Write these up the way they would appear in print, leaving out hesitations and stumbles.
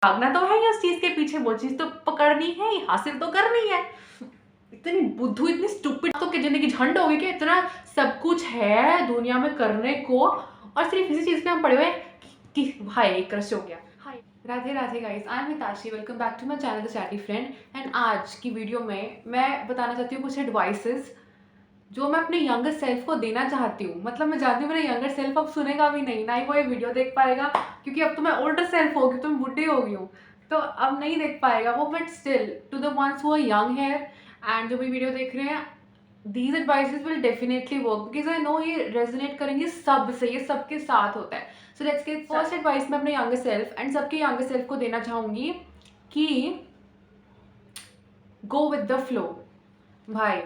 भागना तो है ही उस चीज के पीछे, वो चीज तो पकड़नी है, हासिल तो करनी है। इतनी बुद्धू, इतनी स्टूपिड तो कि जिंदगी झंड हो गई कि इतना सब कुछ है दुनिया में करने को और सिर्फ इसी चीज पे हम पड़े हुए कि भाई क्रश हो गया। Hi, Radhe Radhe guys, I am Hitashi, welcome back to my channel the chatty friend. And आज की वीडियो में मैं बताना चाहती हूँ कुछ एडवाइसेस जो मैं अपने यंगर सेल्फ को देना चाहती हूँ। मतलब मैं जानती हूँ मेरा यंगर सेल्फ अब सुनेगा भी नहीं, ना ही वो ये वीडियो देख पाएगा, क्योंकि अब तो मैं ओल्डर सेल्फ हो गई, तो मैं बुढ़ी हो गई हूँ, तो अब नहीं देख पाएगा वो। But still to the ones who are young here and जो भी वीडियो देख रहे हैं, these advices will definitely work because I know ये रेजोनेट करेंगे सबसे, ये सबके साथ होता है। So let's get first advice मैं अपने यंगर सेल्फ एंड सबके यंगर सेल्फ को देना चाहूँगी कि गो विद द फ्लो। भाई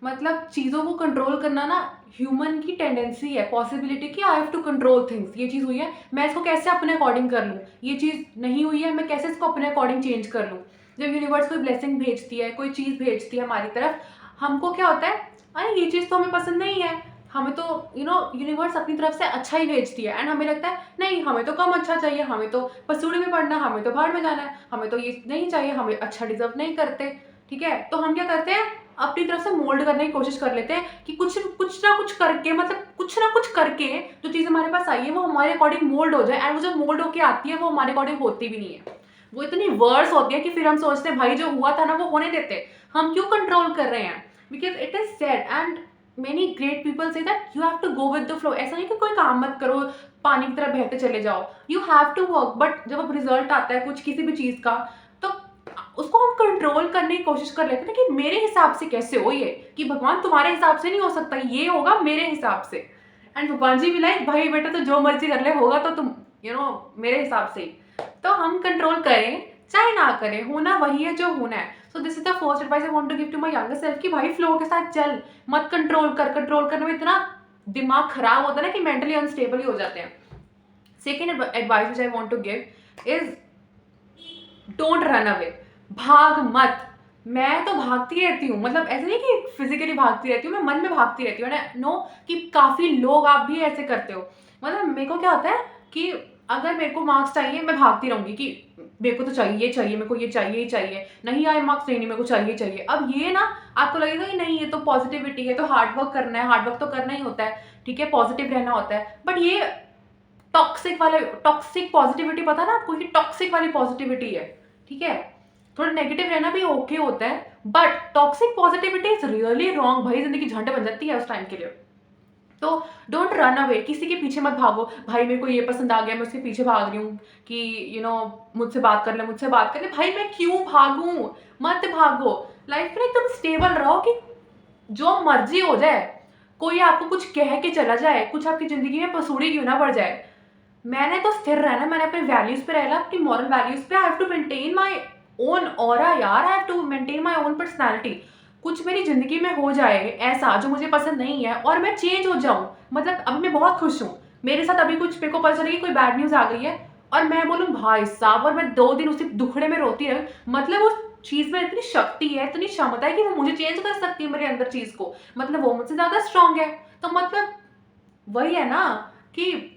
मतलब चीज़ों को कंट्रोल करना ना ह्यूमन की टेंडेंसी है, पॉसिबिलिटी कि I have to control things. ये चीज़ हुई है, मैं इसको कैसे अपने अकॉर्डिंग कर लूँ, ये चीज़ नहीं हुई है, मैं कैसे इसको अपने अकॉर्डिंग चेंज कर लूँ। जब यूनिवर्स कोई ब्लेसिंग भेजती है, कोई चीज़ भेजती है हमारी तरफ, हमको क्या होता है, अरे ये चीज़ तो हमें पसंद नहीं है, हमें तो यूनिवर्स अपनी तरफ से अच्छा ही भेजती है। एंड हमें लगता है नहीं, हमें तो कम अच्छा चाहिए, हमें तो पसूड़ी में पड़ना, हमें तो बाहर में जाना है, हमें तो ये नहीं चाहिए, हमें अच्छा डिजर्व नहीं करते। ठीक है, तो हम क्या करते हैं, अपनी तरफ से मोल्ड करने की कोशिश कर लेते हैं कि कुछ कुछ ना कुछ करके, मतलब कुछ ना कुछ करके जो चीज़ हमारे पास आई है वो हमारे अकॉर्डिंग मोल्ड हो जाए। एंड वो जब मोल्ड होके आती है वो हमारे अकॉर्डिंग होती भी नहीं है, वो इतनी वर्स होती है कि फिर हम सोचते हैं भाई जो हुआ था ना वो होने देते, हम क्यों कंट्रोल कर रहे हैं। Because it is said and many great people से that you have to go with the flow. ऐसा नहीं कि कोई काम मत करो, पानी की तरह बहते चले जाओ, you have to work. But जब अब रिजल्ट आता है कुछ किसी भी चीज़ का, तो उसको हम कंट्रोल करने की कोशिश कर लेते हैं कि मेरे हिसाब से कैसे हो, ये कि भगवान तुम्हारे हिसाब से नहीं हो सकता, ये होगा मेरे हिसाब से। एंड भगवान जी भी लाइक भाई बेटा तो जो मर्जी कर ले, होगा तो तुम मेरे हिसाब से ही। तो हम कंट्रोल करें चाहे ना करें, होना वही है जो होना है। So this is the first advice I want to give to my younger self कि भाई फ्लो के साथ चल, मत कंट्रोल कर। कंट्रोल करने में इतना दिमाग खराब होता है ना कि मेंटली अनस्टेबल ही हो जाते हैं। Second advice which I want to give is don't run away. भाग मत। मैं तो भागती रहती हूँ, मतलब ऐसे नहीं कि फिजिकली भागती रहती हूँ, मैं मन में भागती रहती हूँ। नो कि काफ़ी लोग आप भी ऐसे करते हो। मतलब मेरे को क्या होता है कि अगर मेरे को मार्क्स चाहिए, मैं भागती रहूँगी कि मेरे को तो चाहिए, ये चाहिए, मेरे को ये चाहिए ही चाहिए, नहीं आए मार्क्स नहीं, मेरे को चाहिए चाहिए। अब ये ना आपको लगेगा कि नहीं ये तो पॉजिटिविटी है, तो हार्ड वर्क करना है, हार्ड वर्क तो करना ही होता है, ठीक है, पॉजिटिव रहना होता है। बट ये टॉक्सिक पॉजिटिविटी, पता ना आपको कि टॉक्सिक वाली पॉजिटिविटी है, ठीक है। थोड़ा नेगेटिव रहना भी ओके होता है, but toxic positivity is really wrong. भाई जिंदगी झंड बन जाती है उस टाइम के लिए। तो डोंट रन अवे, किसी के पीछे मत भागो। भाई मेरे को ये पसंद आ गया, मैं उसके पीछे भाग रही हूँ कि मुझसे बात कर ले, मुझसे बात कर ले। भाई मैं क्यों भागूं, मत भागो। लाइफ में एकदम स्टेबल रहो कि जो मर्जी हो जाए, कोई आपको कुछ कह के चला जाए, कुछ आपकी जिंदगी में पसूड़ी क्यों ना पड़ जाए, मैंने तो स्थिर रहना, मैंने अपने वैल्यूज पे रहना, अपनी मॉरल वैल्यूज पे। I have to maintain my own aura यार, I have to maintain my own personality. कुछ मेरी जिंदगी में हो जाए ऐसा जो मुझे पसंद नहीं है और मैं चेंज हो जाऊं, मतलब अब मैं बहुत खुश हूँ, मेरे साथ अभी कुछ मेरे को पता चलेगी कोई बैड न्यूज आ गई है और मैं बोलूँ भाई साहब, और मैं 2 दिन उसी दुखड़े में रोती रहूं, मतलब उस चीज में इतनी शक्ति है, इतनी क्षमता है कि वो मुझे चेंज कर सकती है मेरे अंदर चीज को, मतलब वो मुझसे ज्यादा स्ट्रांग है। तो मतलब वही है ना कि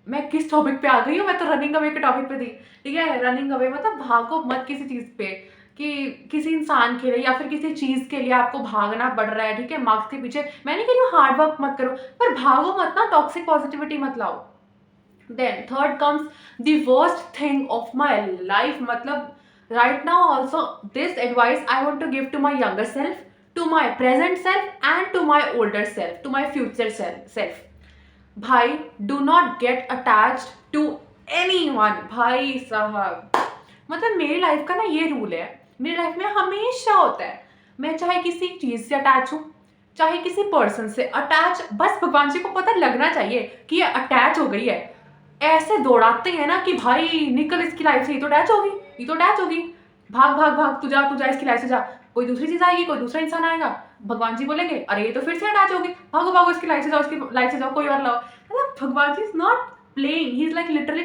मैं किस टॉपिक पे आ गई हूँ, मैं तो रनिंग अवे के टॉपिक पे थी। ठीक है, रनिंग अवे मतलब भागो मत किसी चीज़ पे, कि किसी इंसान के लिए या फिर किसी चीज़ के लिए आपको भागना पड़ रहा है, ठीक है, मार्क्स के पीछे। मैं नहीं कह रही हूँ हार्ड वर्क मत करो, पर भागो मत ना, टॉक्सिक पॉजिटिविटी मत लाओ। Then third comes the worst thing of my life, मतलब right now also this advice I want to give to my younger self, to my present self and to my older self, to my future self. भाई do not get attached to anyone. भाई साहब मतलब मेरी life का ना ये rule है, मेरी लाइफ में हमेशा होता है, मैं चाहे किसी चीज़ से अटैच हूँ, चाहे किसी पर्सन से अटैच, बस भगवान जी को पता लगना चाहिए कि ये अटैच हो गई है। ऐसे दौड़ाते हैं ना कि भाई निकल इसकी लाइफ से, ये तो अटैच होगी, ये तो अटैच होगी, भाग भाग भाग, तू जा इसकी लाइफ से जा। कोई दूसरी चीज़ आएगी, कोई दूसरा इंसान आएगा, भगवान जी बोलेंगे अरे ये तो फिर से अटैच होगी, भागो भागो इसकी लाइफ से जाओ, इसकी लाइफ से जाओ, कोई और लाओ। मतलब भगवान जी is not playing, he is like literally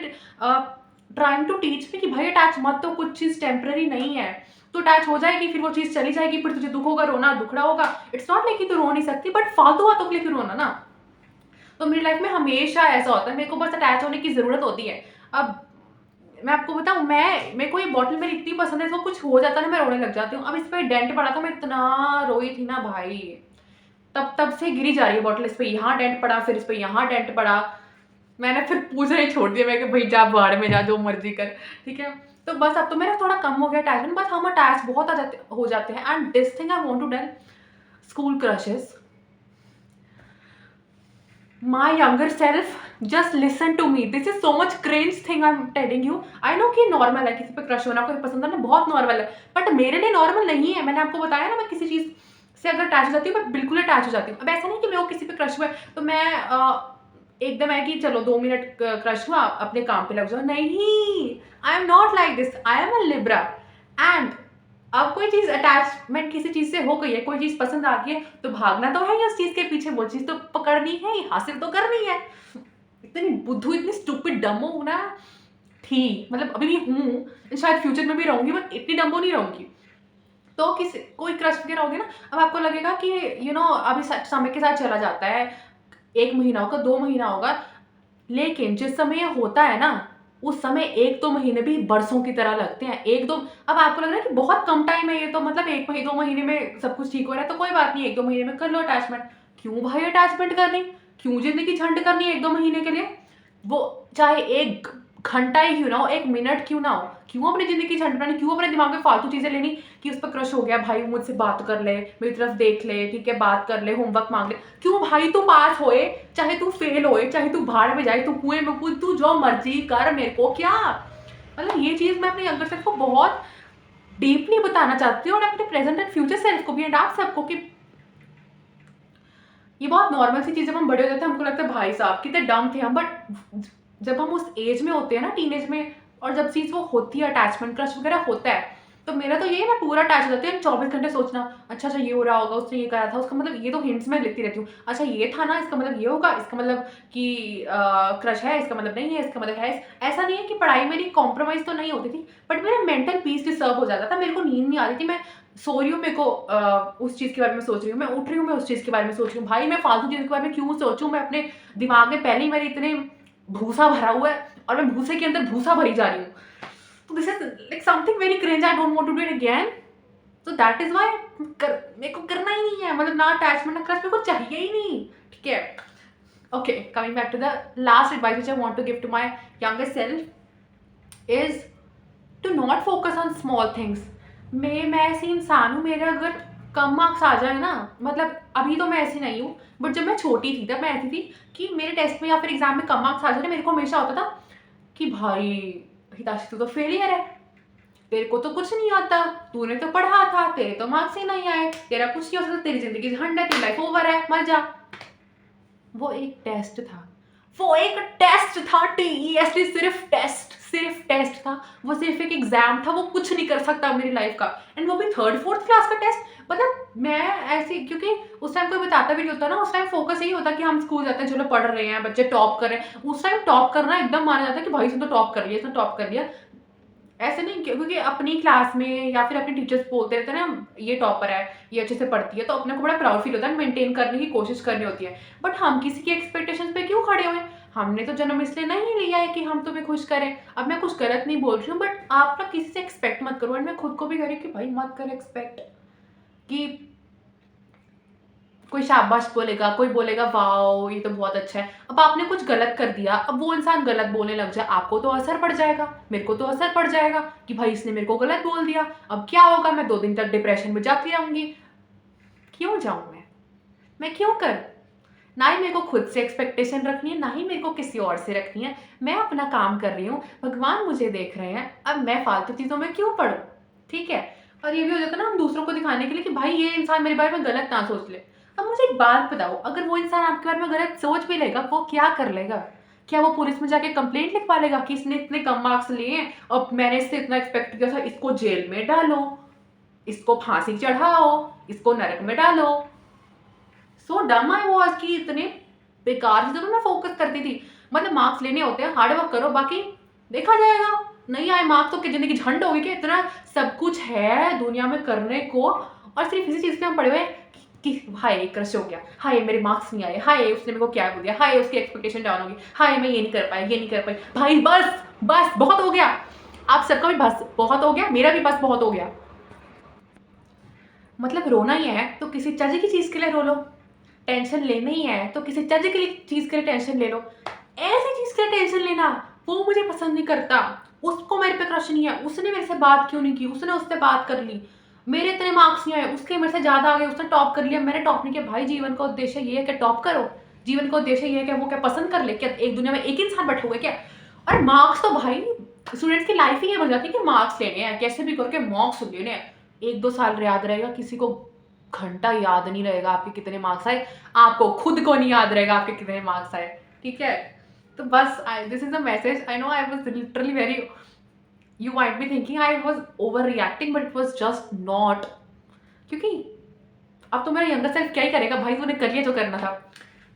trying to teach me कि भाई अटैच मत, तो कुछ चीज़ टेम्पररी नहीं है, तो अटैच हो जाएगी, फिर वो चीज़ चली जाएगी, फिर तुझे दुख होगा, रोना दुखड़ा होगा। इट्स नॉट लाइक कि तू रो नहीं सकती, बट फालतू बातों के लिए क्यों रोना ना। तो मेरी लाइफ में हमेशा ऐसा होता है, मेरे को बस अटैच होने की ज़रूरत होती है। अब मैं आपको बताऊँ, मेरे को ये बॉटल मेरी इतनी पसंद है, इसको कुछ हो जाता है ना मैं रोने लग जाती हूँ। अब इस पे डेंट पड़ा था, मैं इतना रोई थी ना भाई, तब तब से गिरी जा रही है बॉटल। इस पे यहाँ डेंट पड़ा, फिर इस पे यहाँ डेंट पड़ा। मैंने फिर पूछना ही छोड़ दिया, मैं कि भाई जा बाहर में जा, जो मर्जी कर, ठीक है। तो बस अब तो मेरा थोड़ा कम हो गया अटैचमेंट, बट हम अटैच बहुत हो जाते हैं। And this thing I want to tell, school crushes, my younger self, just listen to me, this is so much cringe thing I'm telling you. I know कि नॉर्मल है किसी पे crush होना, कोई पसंद करना बहुत नॉर्मल है, बट मेरे लिए नॉर्मल नहीं है। मैंने आपको बताया ना, मैं किसी चीज़ से अगर अटैच हो जाती हूँ, मैं बिल्कुल अटैच हो जाती हूँ। अब ऐसा नहीं कि मेरे को किसी पे क्रश हुआ है तो मैं एकदम है कि चलो 2 मिनट क्रश हुआ, अपने काम पे लग जाओ, नहीं। I am not like this, I am a Libra. And अब कोई चीज़ अटैचमेंट किसी चीज़ से हो गई है, कोई चीज़ पसंद आ गई है, तो भागना तो है ही उस चीज़ के पीछे, वो चीज़ तो पकड़नी है ही, हासिल तो करनी है। इतनी बुद्धू, इतनी स्टूपिड डम्बो हूँ ना, थी, मतलब अभी भी हूँ, शायद फ्यूचर में भी रहूंगी, बट इतनी डम्बो नहीं रहूंगी। तो कोई क्रश वगैरह होगी ना, अब आपको लगेगा कि अभी समय के साथ चला जाता है, 1 महीना होगा, 2 महीना होगा, लेकिन जिस समय ये होता है ना, उस समय 1-2 महीने भी बरसों की तरह लगते हैं। 1-2, अब आपको लग रहा है कि बहुत कम टाइम है ये, तो मतलब 1-2 महीने में सब कुछ ठीक हो रहा है, तो कोई बात नहीं, 1-2 महीने में कर लो अटैचमेंट। क्यों भाई अटैचमेंट करनी? क्यों ज़िंदगी झंड करनी है 1-2 महीने के लिए? वो चाहे 1 घंटा ही क्यों ना हो, 1 मिनट क्यों ना हो, क्यों अपनी ज़िंदगी झंड बनानी? क्यों अपने दिमाग में फालतू चीज़ें लेनी कि उस पर क्रश हो गया, भाई मुझसे बात कर ले, मेरी तरफ देख ले, ठीक है, बात कर ले, होमवर्क माँग ले। क्यों भाई? तू पास होए, चाहे तू फेल होए, चाहे तू भाड़ में जाए, तू कुएँ में कूद, तू जो मर्ज़ी कर, मेरे को क्या? मतलब ये चीज़ मैं अपने यंगर सेल्फ को बहुत डीपली बताना चाहती हूँ, और अपने प्रेज़ेंट एंड फ्यूचर सेल्फ को भी, एंड आप सबको, कि ये बहुत नॉर्मल सी चीज़, जब हम बड़े हो जाते हैं हमको लगता है भाई साहब कितने डम थे हम, बट जब हम उस एज में होते हैं ना, टीनेज में, और जब चीज़ वो होती है, अटैचमेंट क्रश वगैरह होता है, तो मेरा तो ये है, मैं पूरा अटैच हो जाती हूँ। 24 घंटे सोचना, अच्छा अच्छा ये हो रहा होगा, उसने ये करा था, उसका मतलब ये, तो हिंट्स मैं लेती रहती हूँ, अच्छा ये था ना, इसका मतलब ये होगा, इसका मतलब कि क्रश है, इसका मतलब नहीं है, इसका मतलब है। ऐसा नहीं है कि पढ़ाई मेरी कॉम्प्रोमाइज़ तो नहीं होती थी, बट मेरा मेंटल पीस डिस्टर्ब हो जाता था, मेरे को नींद नहीं आती थी, मैं सो रही हूँ, मेरे को उस चीज़ के बारे में सोच रही हूँ, मैं उठ रही हूँ, मैं उस चीज़ के बारे में सोच रही हूँ। भाई मैं फालतू चीज़ के बारे में क्यों सोचूँ? मैं अपने दिमाग में पहले ही मेरे इतने भूसा भरा हुआ है, और मैं भूसे के अंदर भूसा भरी जा रही हूँ। तो this is like something very cringe, I don't want to do it again. तो दैट इज व्हाई मेरे को करना ही नहीं है, मतलब ना अटैचमेंट ना क्रश, मेरे को चाहिए ही नहीं, ठीक है। Okay, coming back to the last advice which I want to give to my younger self is to not focus on small things. मैं ऐसी इंसान हूँ, मेरे अगर कम मार्क्स आ जाए ना, मतलब अभी तो मैं ऐसी नहीं हूँ, बट जब मैं छोटी थी तब मैं ऐसी थी कि मेरे टेस्ट में या फिर एग्जाम में कम मार्क्स आ जाए, मेरे को हमेशा होता था कि भाई हिताशी तू तो फेलियर है, तेरे को तो कुछ नहीं आता, तूने तो पढ़ा था, तेरे तो मार्क्स ही नहीं आए, तेरा कुछ नहीं हो सकता, तेरी जिंदगी झंड है, तेरी लाइफ ओवर है, मर जा। वो एक टेस्ट था, वो एक टेस्ट था, TEST, सिर्फ टेस्ट था, वो सिर्फ एक एग्जाम था, वो कुछ नहीं कर सकता मेरी लाइफ का। एंड वो भी 3rd-4th क्लास का टेस्ट, मतलब मैं ऐसी, क्योंकि उस टाइम कोई बताता भी नहीं होता ना, उस टाइम फोकस यही होता कि हम स्कूल जाते हैं, चलो पढ़ रहे हैं, बच्चे टॉप कर रहे हैं। उस टाइम टॉप करना एकदम माना जाता है कि भाई इसने तो टॉप कर लिया, इसने टॉप कर लिया। ऐसे नहीं, क्योंकि अपनी क्लास में या फिर अपने टीचर्स बोलते रहते हैं ना, ये टॉपर है, ये अच्छे से पढ़ती है, तो अपने को बड़ा प्राउड फील होता है, मेंटेन करने की कोशिश करनी होती है। बट हम किसी की एक्सपेक्टेशंस पे क्यों खड़े हुए? हमने तो जन्म इसलिए नहीं लिया है कि हम तुम्हें खुश करें। अब मैं कुछ गलत नहीं बोल रही हूँ, बट आप ना किसी से एक्सपेक्ट मत करो, एंड मैं खुद को भी कह रही हूँ कि भाई मत कर एक्सपेक्ट कि कोई शाबाश बोलेगा, कोई बोलेगा वाओ ये तो बहुत अच्छा है। अब आपने कुछ गलत कर दिया, अब वो इंसान गलत बोलने लग जाए, आपको तो असर पड़ जाएगा, मेरे को तो असर पड़ जाएगा कि भाई इसने मेरे को गलत बोल दिया। अब क्या होगा? मैं 2 दिन तक डिप्रेशन में जाती रहूंगी। क्यों जाऊं मैं क्यों कर? ना ही मेरे को खुद से एक्सपेक्टेशन रखनी है, ना ही मेरे को किसी और से रखनी है। मैं अपना काम कर रही हूँ, भगवान मुझे देख रहे हैं, अब मैं फालतू चीज़ों में क्यों पढ़ूँ? ठीक है। और ये भी हो जाता है ना, हम दूसरों को दिखाने के लिए कि भाई ये इंसान मेरे बारे में गलत ना सोच ले। अब मुझे एक बात बताओ, अगर वो इंसान आपके बारे में गलत सोच भी लेगा, वो क्या कर लेगा? क्या वो पुलिस में जाके कंप्लेंट लिखवा लेगा कि इसने इतने कम मार्क्स लिए हैं, अब मैंने इससे इतना एक्सपेक्ट किया था, इसको जेल में डालो, इसको फांसी चढ़ाओ, इसको नरक में डालो। सो डम आई वाज कि इतने बेकार चीज़ों पे मैं फोकस करती थी। मतलब मार्क्स लेने होते हैं, हार्ड वर्क करो, बाकी देखा जाएगा। नहीं आए मार्क्स तो ज़िंदगी झंड होगी कि इतना सब कुछ है दुनिया में करने को, और सिर्फ इसी चीज़ पे हम पड़े हुए हैं कि हाय क्रश हो गया, हाय मेरे मार्क्स नहीं आए, हाय उसने मेरे को क्या बोल दिया, हाय उसकी एक्सपेक्टेशन डाउन होगी, हाय मैं ये नहीं कर पाई, ये नहीं कर पाई। भाई बस बस बहुत हो गया। आप सबका भी बस बहुत हो गया, मेरा भी बस बहुत हो गया। मतलब रोना ही है तो किसी चज की चीज़ के लिए रो लो, टेंशन लेना ही है तो किसी चज के लिए चीज़ के लिए टेंशन ले लो। ऐसी चीज़ के लिए टेंशन लेना वो मुझे पसंद नहीं करता। उसको मेरे पे क्रश नहीं है, उसने मेरे से बात क्यों नहीं की, उसने उससे बात कर ली, मेरे इतने मार्क्स नहीं आए, उसके मेरे से ज़्यादा आ गए, उसने टॉप कर लिया, मैंने टॉप नहीं किया। भाई जीवन का उद्देश्य ये है कि टॉप करो, जीवन का उद्देश्य ये है कि वो क्या पसंद कर ले, क्या एक दुनिया में एक इंसान बैठोगे क्या? और मार्क्स तो भाई स्टूडेंट्स की लाइफ ही ये बन जाती है कि मार्क्स लेने हैं, कैसे भी करके मार्क्स लेने हैं। 1-2 साल याद रहेगा, किसी को घंटा याद नहीं रहेगा आपके कितने मार्क्स आए, आपको खुद को नहीं याद रहेगा आपके कितने मार्क्स आए, ठीक है? तो बस this is the message. I know I was literally very, you might be thinking I was over reacting, but it was just not. क्योंकि अब तो मेरा यंगर सेल्फ क्या ही करेगा भाई, तूने कर लिया जो करना था।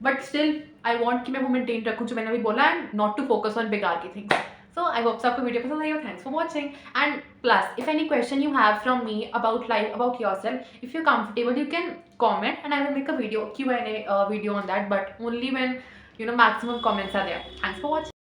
बट स्टिल आई वांट कि मैं वो मेंटेन रखूँ जो मैंने अभी बोला, and not to focus on बेकार की थिंग्स। सो आई होप आपको वीडियो पसंद आई हो। Thanks for watching, and plus if any question you have from me about life, about yourself, if you're comfortable, you can comment and I will make a video Q&A video on that, but only when maximum comments are there. Thanks for watching.